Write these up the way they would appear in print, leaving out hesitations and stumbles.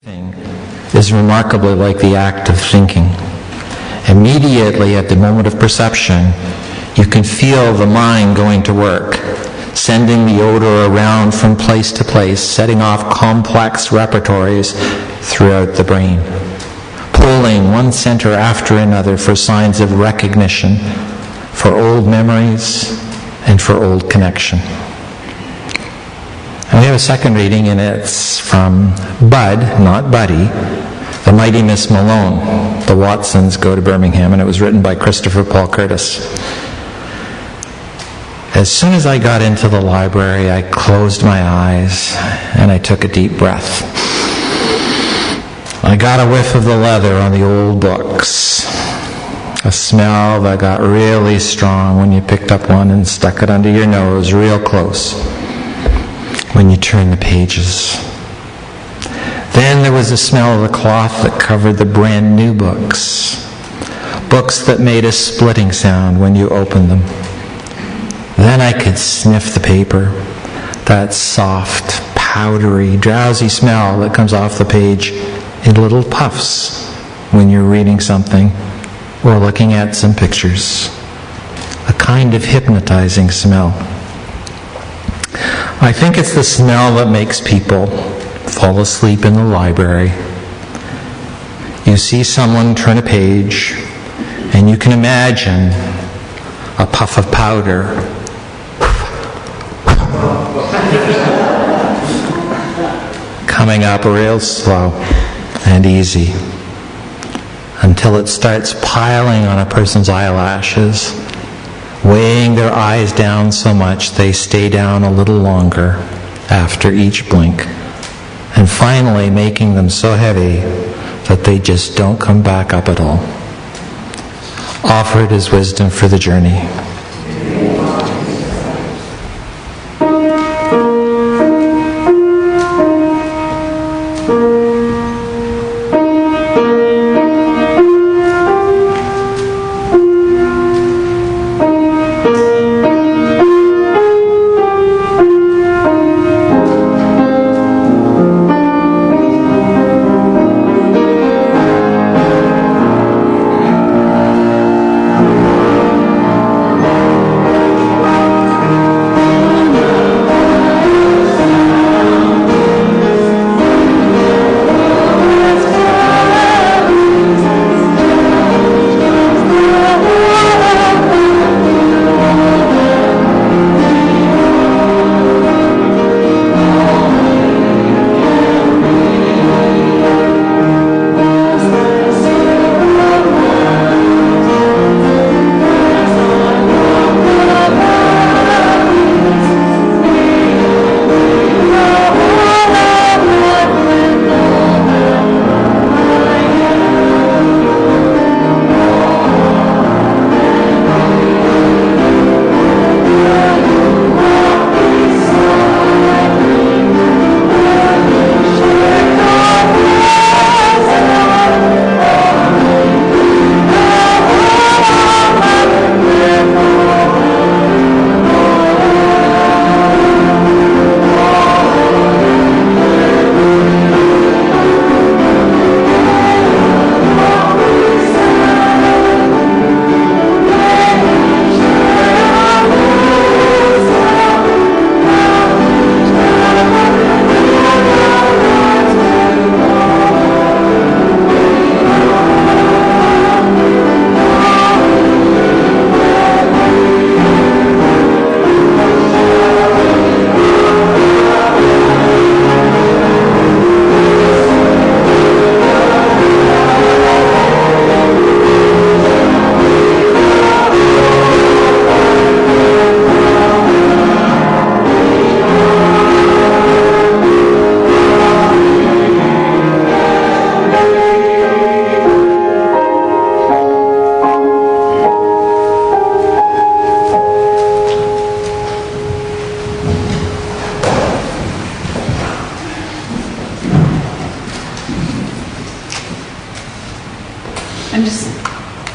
Sniffing is remarkably like the act of thinking. Immediately at the moment of perception, you can feel the mind going to work, sending the odor around from place to place, setting off complex repertories throughout the brain, pulling one center after another for signs of recognition, for old memories, and for old connection. And we have a second reading, and it's from Bud, not Buddy, The Mighty Miss Malone. The Watsons go to Birmingham, and it was written by Christopher Paul Curtis. As soon as I got into the library, I closed my eyes and I took a deep breath. I got a whiff of the leather on the old books, a smell that got really strong when you picked up one and stuck it under your nose real close when you turn the pages. Then there was the smell of the cloth that covered the brand new books that made a splitting sound when you opened them. Then I could sniff the paper, that soft, powdery, drowsy smell that comes off the page in little puffs when you're reading something or looking at some pictures. A kind of hypnotizing smell. I think it's the smell that makes people fall asleep in the library. You see someone turn a page, and you can imagine a puff of powder coming up real slow and easy until it starts piling on a person's eyelashes, weighing their eyes down so much they stay down a little longer after each blink, and finally making them so heavy that they just don't come back up at all. Offered as wisdom for the journey.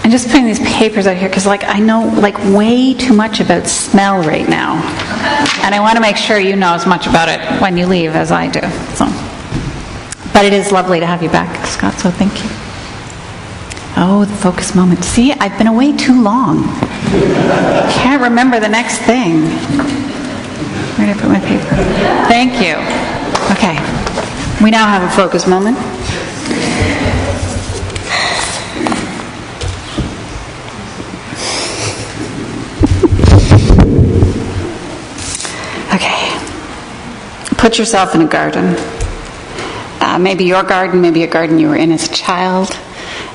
I'm just putting these papers out here because, I know, way too much about smell right now. And I want to make sure you know as much about it when you leave as I do. So. But it is lovely to have you back, Scott, so thank you. Oh, the focus moment. See, I've been away too long. Can't remember the next thing. Where did I put my paper? Thank you. Okay. We now have a focus moment. Okay. Put yourself in a garden. Maybe your garden, maybe a garden you were in as a child.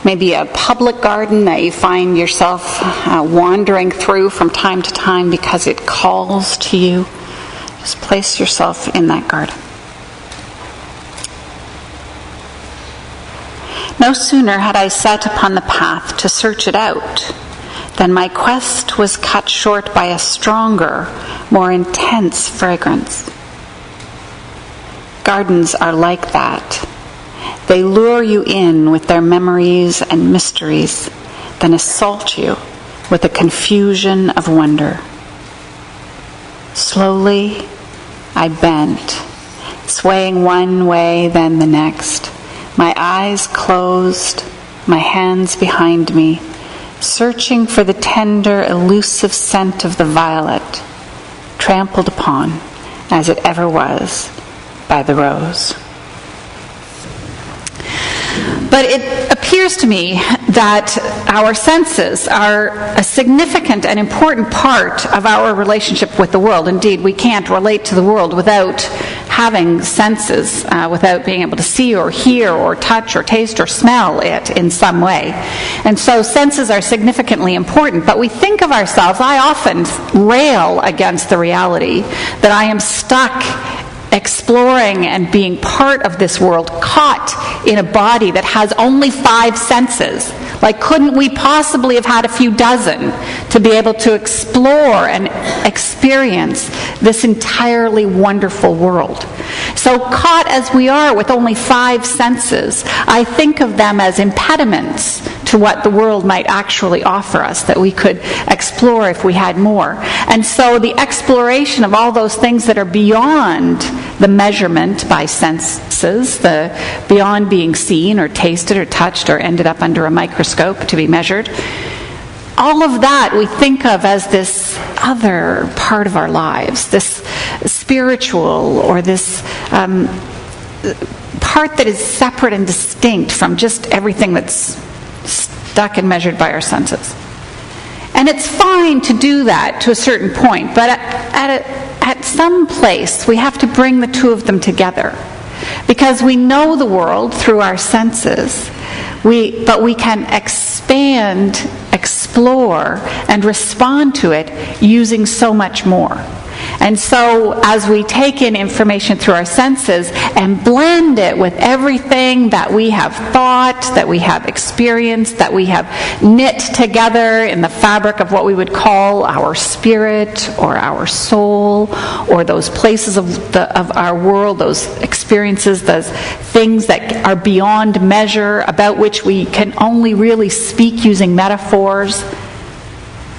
Maybe a public garden that you find yourself wandering through from time to time because it calls to you. Just place yourself in that garden. No sooner had I set upon the path to search it out than my quest was cut short by a stronger, more intense fragrance. Gardens are like that. They lure you in with their memories and mysteries, then assault you with a confusion of wonder. Slowly, I bent, swaying one way then the next, my eyes closed, my hands behind me, searching for the tender, elusive scent of the violet, trampled upon, as it ever was, by the rose. But it appears to me that our senses are a significant and important part of our relationship with the world. Indeed, we can't relate to the world without having senses, without being able to see or hear or touch or taste or smell it in some way. And so senses are significantly important, but we think of ourselves, I often rail against the reality that I am stuck exploring and being part of this world, caught in a body that has only 5 senses. Like, couldn't we possibly have had a few dozen to be able to explore and experience this entirely wonderful world? So caught as we are with only 5 senses, I think of them as impediments to what the world might actually offer us, that we could explore if we had more. And so the exploration of all those things that are beyond the measurement by senses, the beyond being seen or tasted or touched or ended up under a microscope to be measured, all of that we think of as this other part of our lives, this spiritual or this part that is separate and distinct from just everything that's stuck and measured by our senses. And it's fine to do that to a certain point, but at some place we have to bring the two of them together. Because we know the world through our senses, but we can expand, explore, and respond to it using so much more. And so as we take in information through our senses and blend it with everything that we have thought, that we have experienced, that we have knit together in the fabric of what we would call our spirit or our soul, or those places of our world, those experiences, those things that are beyond measure, about which we can only really speak using metaphors.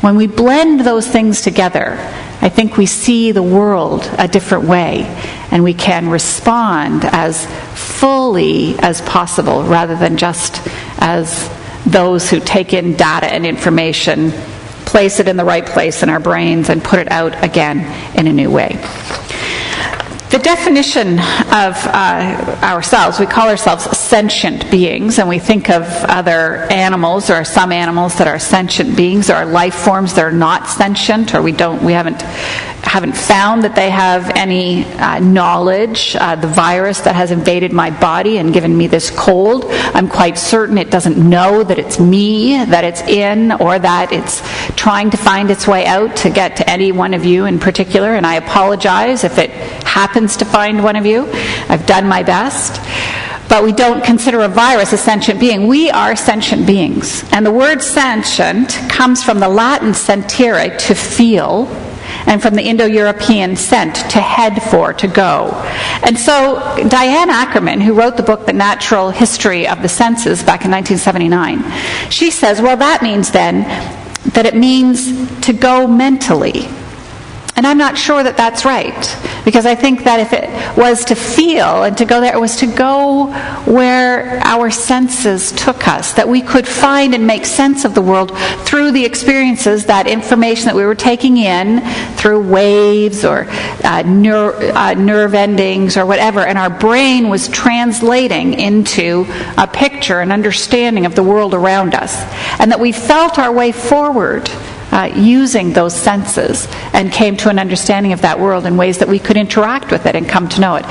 When we blend those things together, I think we see the world a different way, and we can respond as fully as possible rather than just as those who take in data and information, place it in the right place in our brains, and put it out again in a new way. The definition of ourselves, we call ourselves sentient beings, and we think of other animals. There are some animals that are sentient beings. There are life forms that are not sentient, or we haven't found that they have any knowledge. The virus that has invaded my body and given me this cold, I'm quite certain it doesn't know that it's me that it's in, or that it's trying to find its way out to get to any one of you in particular, and I apologize if it happens to find one of you. I've done my best. But we don't consider a virus a sentient being. We are sentient beings. And the word sentient comes from the Latin sentire, to feel, and from the Indo-European sent, to head for, to go. And so Diane Ackerman, who wrote the book The Natural History of the Senses back in 1979, she says, well, that means then that it means to go mentally. And I'm not sure that that's right, because I think that if it was to feel and to go there, it was to go where our senses took us, that we could find and make sense of the world through the experiences, that information that we were taking in through waves or nerve endings or whatever, and our brain was translating into a picture, an understanding of the world around us, and that we felt our way forward using those senses and came to an understanding of that world in ways that we could interact with it and come to know it.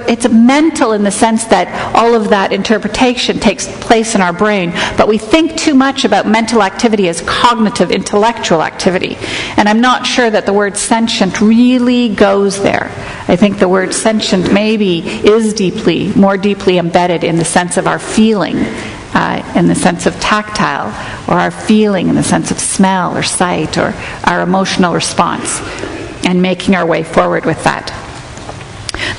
It's mental in the sense that all of that interpretation takes place in our brain, but we think too much about mental activity as cognitive, intellectual activity. And I'm not sure that the word sentient really goes there. I think the word sentient maybe is more deeply embedded in the sense of our feeling, in the sense of tactile, or our feeling in the sense of smell or sight, or our emotional response, and making our way forward with that.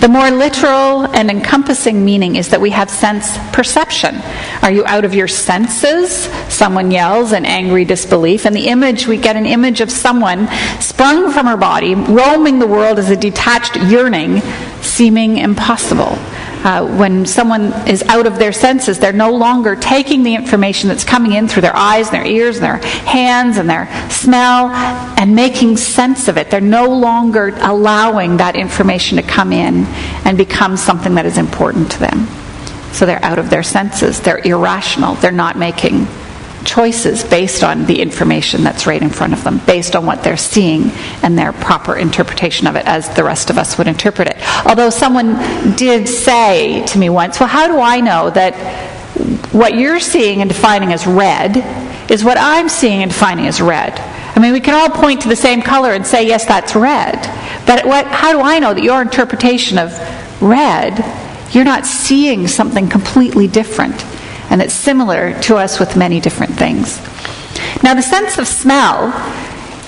The more literal and encompassing meaning is that we have sense perception. Are you out of your senses? Someone yells in angry disbelief, and we get an image of someone sprung from her body, roaming the world as a detached yearning, seeming impossible. When someone is out of their senses, they're no longer taking the information that's coming in through their eyes and their ears and their hands and their smell and making sense of it. They're no longer allowing that information to come in and become something that is important to them. So they're out of their senses. They're irrational. They're not making choices based on the information that's right in front of them, based on what they're seeing and their proper interpretation of it as the rest of us would interpret it. Although someone did say to me once, well, how do I know that what you're seeing and defining as red is what I'm seeing and defining as red? I mean, we can all point to the same color and say, yes, that's red. But how do I know that your interpretation of red, you're not seeing something completely different? And it's similar to us with many different things. Now, the sense of smell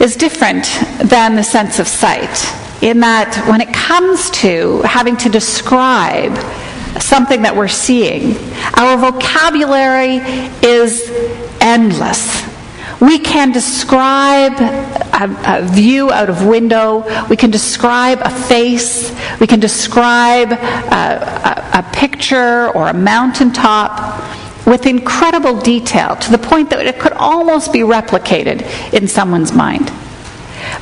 is different than the sense of sight, in that when it comes to having to describe something that we're seeing, our vocabulary is endless. We can describe a view out of window. We can describe a face. We can describe a picture or a mountaintop with incredible detail, to the point that it could almost be replicated in someone's mind.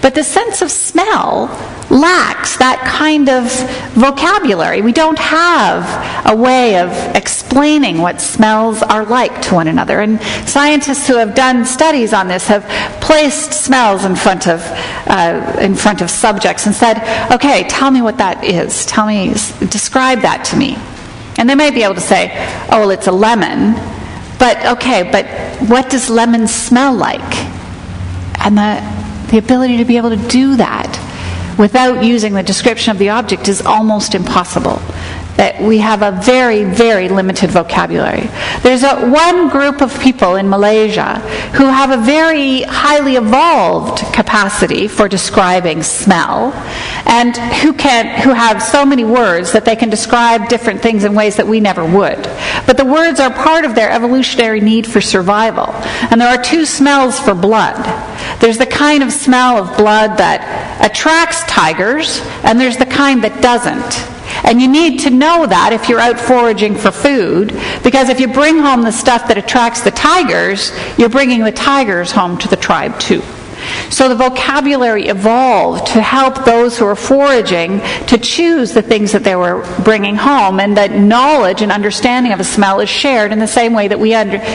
But the sense of smell lacks that kind of vocabulary. We don't have a way of explaining what smells are like to one another. And scientists who have done studies on this have placed smells in front of subjects and said, okay, tell me what that is. Describe that to me. And they may be able to say, oh, well, it's a lemon. But what does lemon smell like? And the ability to be able to do that without using the description of the object is almost impossible. That we have a very, very limited vocabulary. There's one group of people in Malaysia who have a very highly evolved capacity for describing smell, and who have so many words that they can describe different things in ways that we never would. But the words are part of their evolutionary need for survival. And there are two smells for blood. There's the kind of smell of blood that attracts tigers, and there's the kind that doesn't. And you need to know that if you're out foraging for food, because if you bring home the stuff that attracts the tigers, you're bringing the tigers home to the tribe too. So the vocabulary evolved to help those who are foraging to choose the things that they were bringing home, and that knowledge and understanding of a smell is shared in the same way that we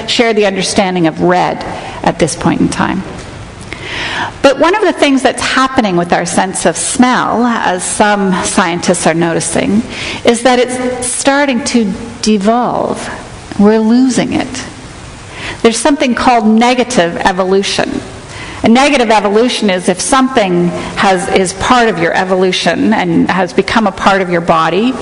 share the understanding of red at this point in time. But one of the things that's happening with our sense of smell, as some scientists are noticing, is that it's starting to devolve. We're losing it. There's something called negative evolution. And negative evolution is if something is part of your evolution and has become a part of your body,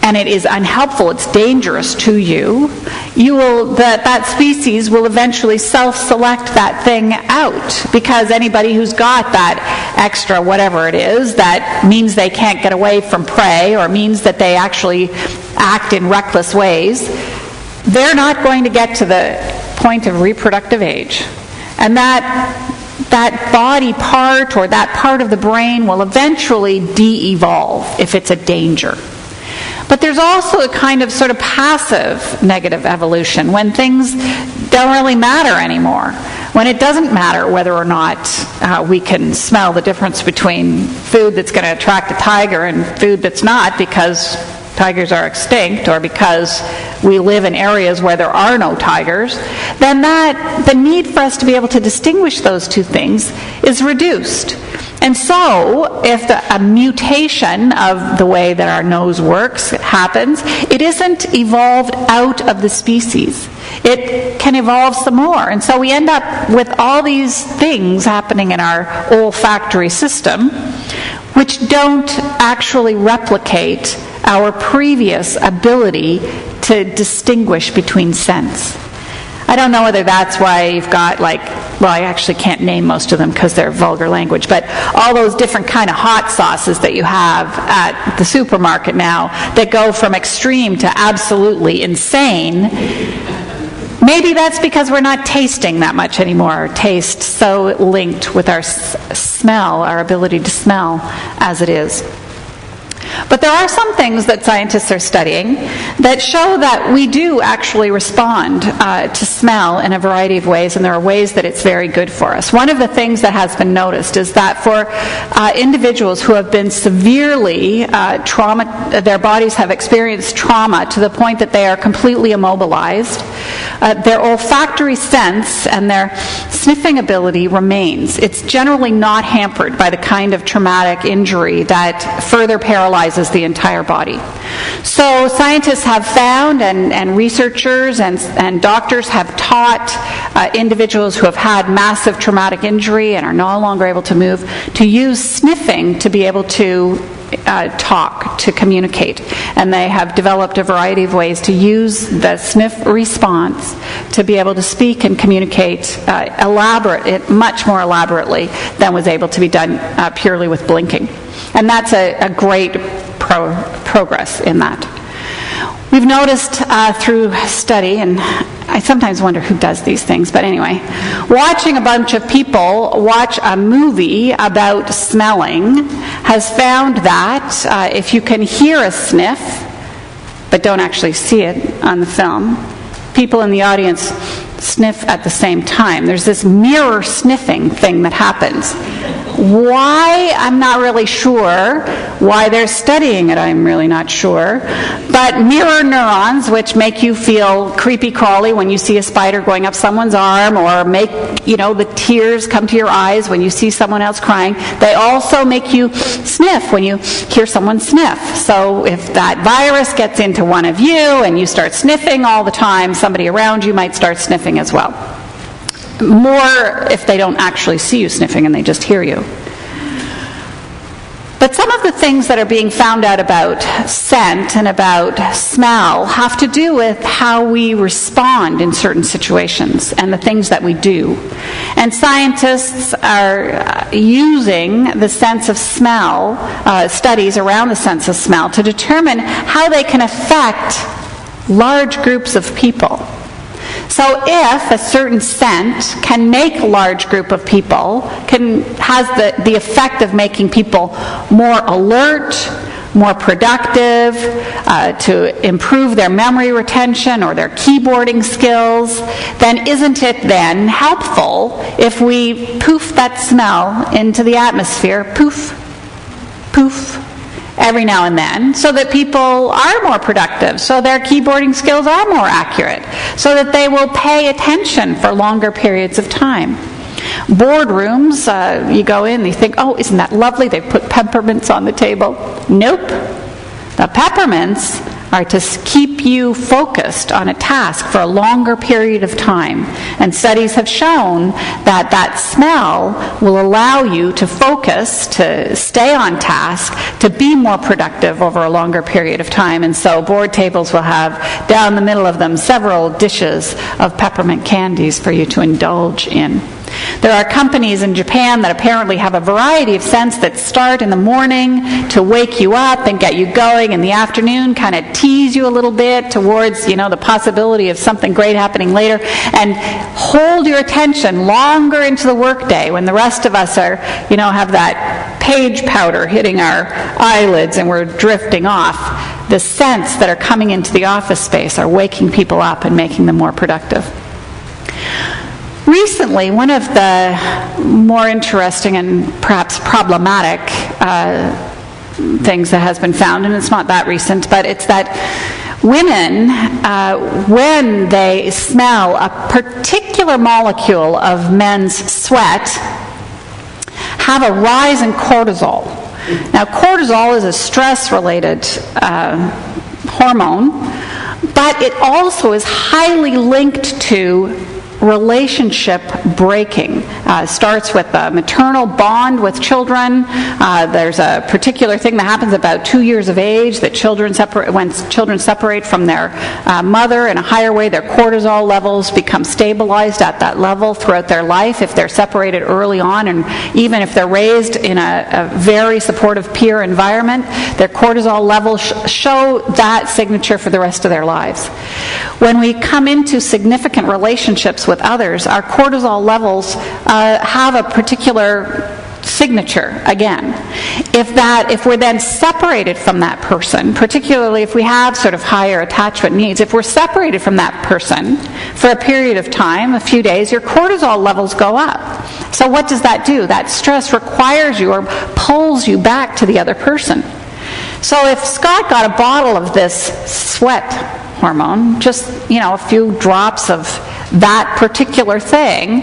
and it is unhelpful, it's dangerous to you, that species will eventually self-select that thing out, because anybody who's got that extra whatever it is that means they can't get away from prey, or means that they actually act in reckless ways, they're not going to get to the point of reproductive age. And that that body part or that part of the brain will eventually de-evolve if it's a danger. But there's also a kind of sort of passive negative evolution when things don't really matter anymore. When it doesn't matter whether or not we can smell the difference between food that's going to attract a tiger and food that's not because tigers are extinct or because we live in areas where there are no tigers, then the need for us to be able to distinguish those two things is reduced. And so, if a mutation of the way that our nose works happens, it isn't evolved out of the species. It can evolve some more. And so we end up with all these things happening in our olfactory system which don't actually replicate our previous ability to distinguish between scents. I don't know whether that's why you've got I actually can't name most of them because they're vulgar language, but all those different kind of hot sauces that you have at the supermarket now that go from extreme to absolutely insane. Maybe that's because we're not tasting that much anymore. Our taste so linked with our smell, our ability to smell as it is. But there are some things that scientists are studying that show that we do actually respond to smell in a variety of ways, and there are ways that it's very good for us. One of the things that has been noticed is that for individuals who have been severely their bodies have experienced trauma to the point that they are completely immobilized, their olfactory sense and their sniffing ability remains. It's generally not hampered by the kind of traumatic injury that further paralyzes the entire body. So scientists have found, and researchers and doctors have taught individuals who have had massive traumatic injury and are no longer able to move to use sniffing to be able to talk, to communicate. And they have developed a variety of ways to use the sniff response to be able to speak and communicate much more elaborately than was able to be done purely with blinking. And that's a great progress in that. We've noticed through study, and I sometimes wonder who does these things, but anyway, watching a bunch of people watch a movie about smelling has found that if you can hear a sniff, but don't actually see it on the film, people in the audience sniff at the same time. There's this mirror sniffing thing that happens. Why? I'm not really sure. Why they're studying it, I'm really not sure. But mirror neurons, which make you feel creepy crawly when you see a spider going up someone's arm, or make the tears come to your eyes when you see someone else crying, they also make you sniff when you hear someone sniff. So if that virus gets into one of you and you start sniffing all the time, somebody around you might start sniffing as well. More if they don't actually see you sniffing and they just hear you. But some of the things that are being found out about scent and about smell have to do with how we respond in certain situations and the things that we do. And scientists are using the sense of smell, studies around the sense of smell, to determine how they can affect large groups of people. So if a certain scent can make a large group of people, has the effect of making people more alert, more productive, to improve their memory retention or their keyboarding skills, then isn't it then helpful if we poof that smell into the atmosphere, poof, poof, every now and then, so that people are more productive, so their keyboarding skills are more accurate, so that they will pay attention for longer periods of time. Boardrooms, you go in, you think, oh, isn't that lovely? They've put peppermints on the table. Nope. The peppermints are to keep you focused on a task for a longer period of time. And studies have shown that that smell will allow you to focus, to stay on task, to be more productive over a longer period of time. And so board tables will have down the middle of them several dishes of peppermint candies for you to indulge in. There are companies in Japan that apparently have a variety of scents that start in the morning to wake you up and get you going. In the afternoon, kind of tease you a little bit towards, the possibility of something great happening later, and hold your attention longer into the workday when the rest of us are, have that page powder hitting our eyelids and we're drifting off. The scents that are coming into the office space are waking people up and making them more productive. Recently, one of the more interesting and perhaps problematic things that has been found, and it's not that recent, but it's that women, when they smell a particular molecule of men's sweat, have a rise in cortisol. Now, cortisol is a stress-related hormone, but it also is highly linked to relationship breaking. Starts with a maternal bond with children. There's a particular thing that happens about 2 years of age that when children separate from their mother in a higher way, their cortisol levels become stabilized at that level throughout their life. If they're separated early on, and even if they're raised in a very supportive peer environment, their cortisol levels show that signature for the rest of their lives. When we come into significant relationships with others, our cortisol levels have a particular signature again. If we're then separated from that person, particularly if we have sort of higher attachment needs, if we're separated from that person for a period of time, a few days, your cortisol levels go up. So what does that do? That stress requires you or pulls you back to the other person. So if Scott got a bottle of this sweat hormone, just, a few drops of that particular thing,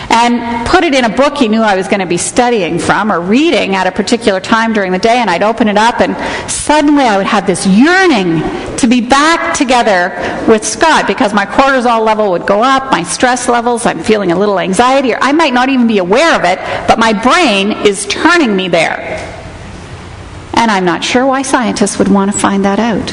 and put it in a book he knew I was going to be studying from or reading at a particular time during the day, and I'd open it up and suddenly I would have this yearning to be back together with Scott because my cortisol level would go up, my stress levels, I'm feeling a little anxiety, or I might not even be aware of it, but my brain is turning me there. And I'm not sure why scientists would want to find that out.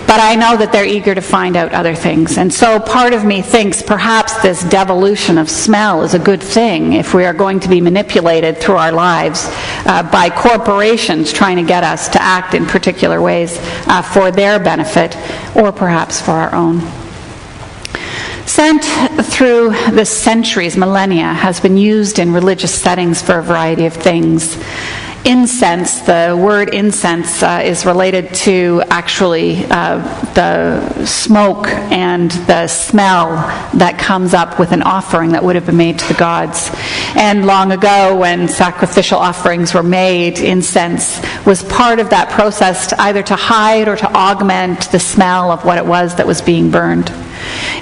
But I know that they're eager to find out other things. And so part of me thinks perhaps this devolution of smell is a good thing if we are going to be manipulated through our lives by corporations trying to get us to act in particular ways for their benefit or perhaps for our own. Scent through the centuries, millennia, has been used in religious settings for a variety of things. Incense, the word incense is related to actually the smoke and the smell that comes up with an offering that would have been made to the gods. And long ago, when sacrificial offerings were made, incense was part of that process either to hide or to augment the smell of what it was that was being burned.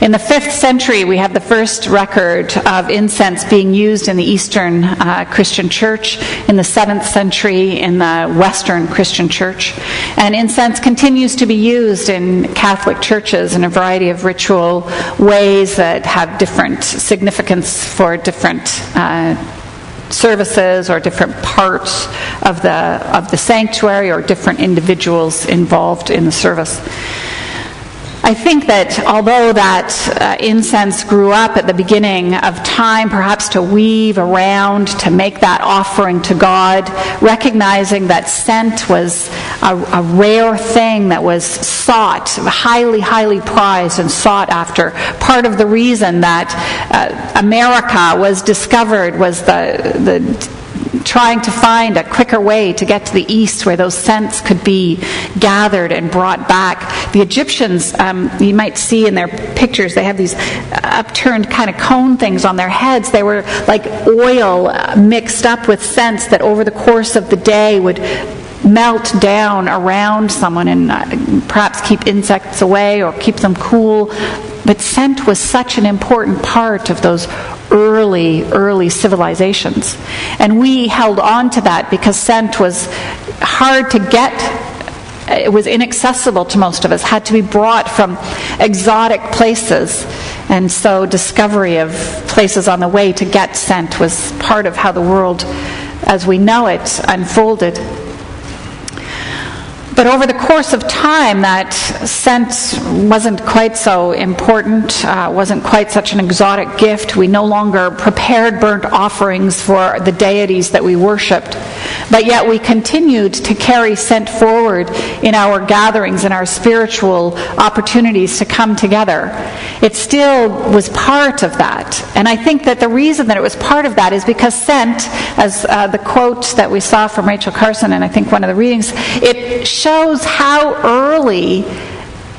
In the 5th century, we have the first record of incense being used in the Eastern Christian Church, in the 7th century in the Western Christian Church. And incense continues to be used in Catholic churches in a variety of ritual ways that have different significance for different services or different parts of the sanctuary or different individuals involved in the service. I think that although that incense grew up at the beginning of time, perhaps to weave around, to make that offering to God, recognizing that scent was a rare thing that was sought, highly, highly prized and sought after. Part of the reason that America was discovered was the trying to find a quicker way to get to the east where those scents could be gathered and brought back. The Egyptians, you might see in their pictures, they have these upturned kind of cone things on their heads. They were like oil mixed up with scents that over the course of the day would melt down around someone and perhaps keep insects away or keep them cool. But scent was such an important part of those early civilizations. And we held on to that because scent was hard to get. It was inaccessible to most of us, had to be brought from exotic places. And so discovery of places on the way to get scent was part of how the world as we know it unfolded. But over the course of time, that scent wasn't quite so important, wasn't quite such an exotic gift. We no longer prepared burnt offerings for the deities that we worshipped. But yet we continued to carry scent forward in our gatherings and our spiritual opportunities to come together. It still was part of that. And I think that the reason that it was part of that is because scent, as the quote that we saw from Rachel Carson, and I think one of the readings, it shows how early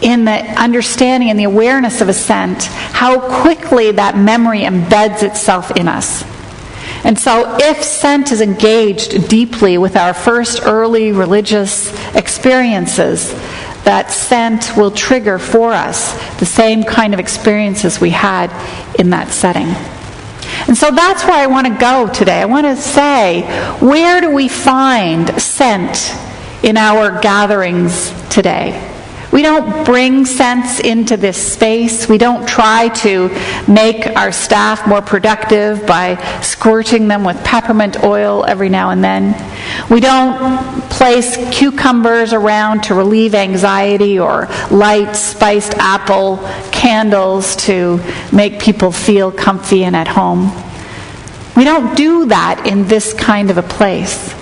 in the understanding and the awareness of a scent, how quickly that memory embeds itself in us. And so if scent is engaged deeply with our first early religious experiences, that scent will trigger for us the same kind of experiences we had in that setting. And so that's where I want to go today. I want to say, where do we find scent in our gatherings today? We don't bring scents into this space. We don't try to make our staff more productive by squirting them with peppermint oil every now and then. We don't place cucumbers around to relieve anxiety or light spiced apple candles to make people feel comfy and at home. We don't do that in this kind of a place.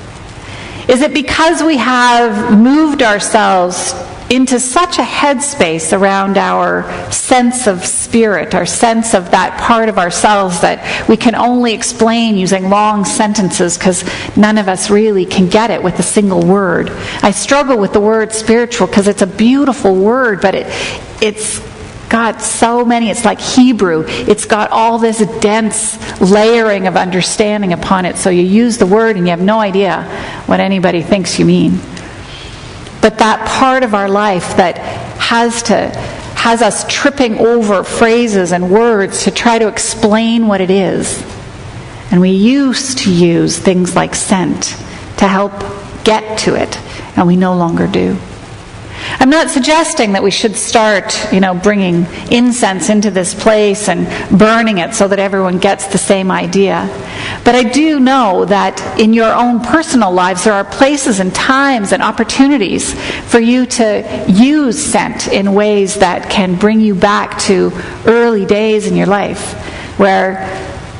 Is it because we have moved ourselves into such a headspace around our sense of spirit, our sense of that part of ourselves that we can only explain using long sentences because none of us really can get it with a single word? I struggle with the word spiritual because it's a beautiful word, but it's got so many, it's like Hebrew. It's got all this dense layering of understanding upon it, so you use the word and you have no idea what anybody thinks you mean. But that part of our life that has us tripping over phrases and words to try to explain what it is. And we used to use things like scent to help get to it, and we no longer do. I'm not suggesting that we should start, bringing incense into this place and burning it so that everyone gets the same idea. But I do know that in your own personal lives, there are places and times and opportunities for you to use scent in ways that can bring you back to early days in your life, where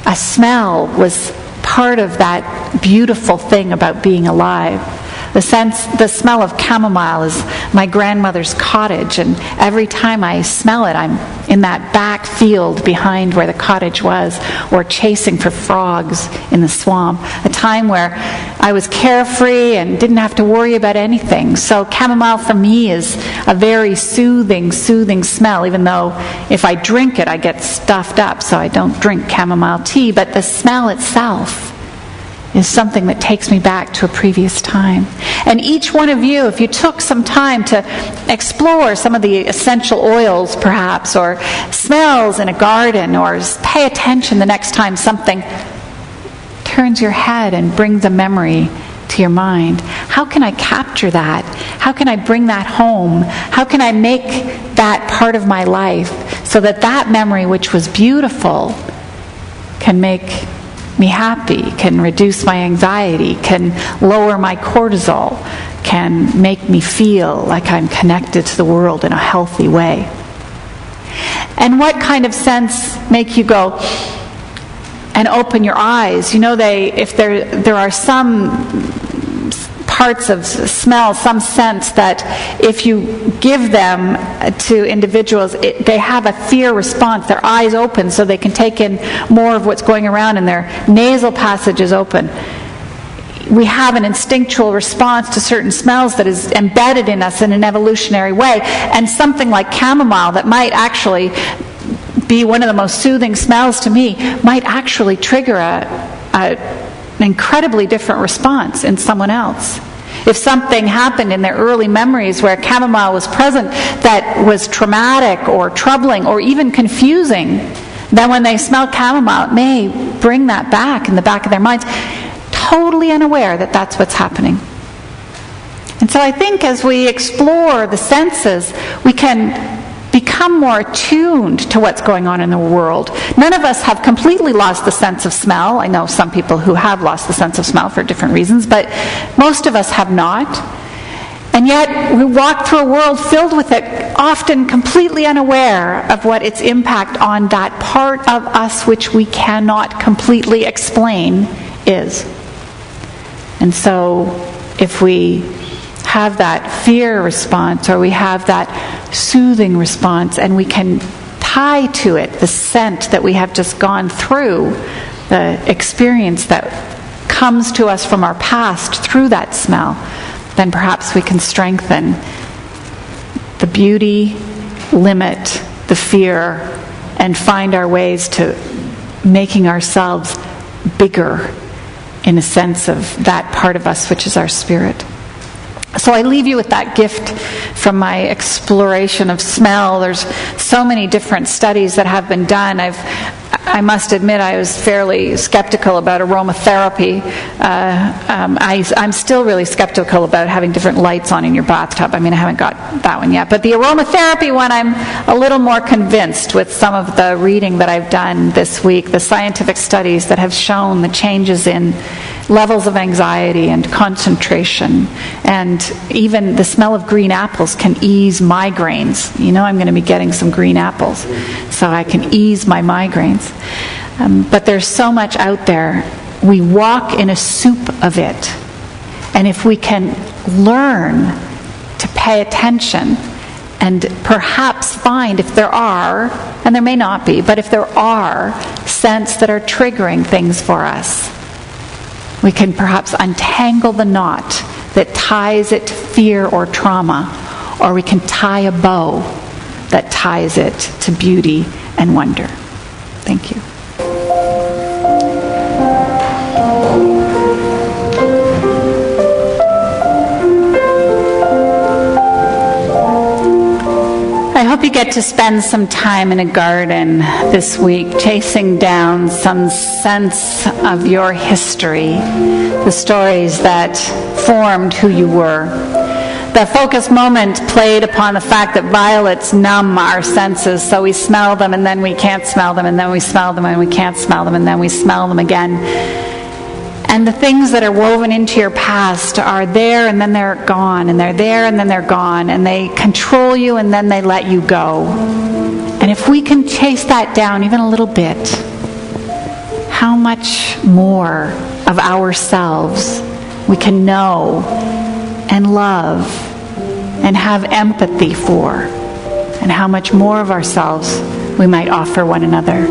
a smell was part of that beautiful thing about being alive. The smell of chamomile is my grandmother's cottage, and every time I smell it, I'm in that back field behind where the cottage was, or chasing for frogs in the swamp, a time where I was carefree and didn't have to worry about anything. So chamomile for me is a very soothing smell, even though if I drink it, I get stuffed up, so I don't drink chamomile tea, but the smell itself is something that takes me back to a previous time. And each one of you, if you took some time to explore some of the essential oils perhaps, or smells in a garden, or pay attention the next time something turns your head and brings a memory to your mind. How can I capture that? How can I bring that home? How can I make that part of my life so that that memory, which was beautiful, can make me happy, can reduce my anxiety, can lower my cortisol, can make me feel like I'm connected to the world in a healthy way? And what kind of scents make you go and open your eyes? If there are some parts of smell, some scents that if you give them to individuals, they have a fear response. Their eyes open so they can take in more of what's going around, and their nasal passage is open. We have an instinctual response to certain smells that is embedded in us in an evolutionary way, and something like chamomile that might actually be one of the most soothing smells to me might actually trigger an incredibly different response in someone else. If something happened in their early memories where chamomile was present that was traumatic or troubling or even confusing, then when they smell chamomile, it may bring that back in the back of their minds, totally unaware that that's what's happening. And so I think as we explore the senses, we can become more attuned to what's going on in the world. None of us have completely lost the sense of smell. I know some people who have lost the sense of smell for different reasons, but most of us have not. And yet we walk through a world filled with it, often completely unaware of what its impact on that part of us which we cannot completely explain is. And so if we have that fear response, or we have that soothing response, and we can tie to it the scent that we have just gone through, the experience that comes to us from our past through that smell, then perhaps we can strengthen the beauty, limit the fear, and find our ways to making ourselves bigger in a sense of that part of us which is our spirit. So I leave you with that gift from my exploration of smell. There's so many different studies that have been done. I must admit I was fairly skeptical about aromatherapy. I'm still really skeptical about having different lights on in your bathtub. I mean, I haven't got that one yet. But the aromatherapy one, I'm a little more convinced with some of the reading that I've done this week, the scientific studies that have shown the changes in levels of anxiety and concentration. And even the smell of green apples can ease migraines. You know, I'm going to be getting some green apples, so I can ease my migraines. But there's so much out there. We walk in a soup of it. And if we can learn to pay attention and perhaps find, if there are, and there may not be, but if there are scents that are triggering things for us, we can perhaps untangle the knot that ties it to fear or trauma, or we can tie a bow that ties it to beauty and wonder. Thank you. I hope you get to spend some time in a garden this week, chasing down some sense of your history, the stories that formed who you were. The focus moment played upon the fact that violets numb our senses, so we smell them and then we can't smell them, and then we smell them and we can't smell them, and then we smell them again. And the things that are woven into your past are there and then they're gone, and they're there and then they're gone, and they control you and then they let you go. And if we can chase that down even a little bit, how much more of ourselves we can know and love and have empathy for, and how much more of ourselves we might offer one another.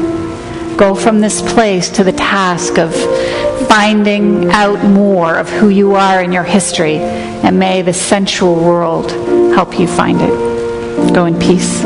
Go from this place to the task of finding out more of who you are in your history, and may the sensual world help you find it. Go in peace.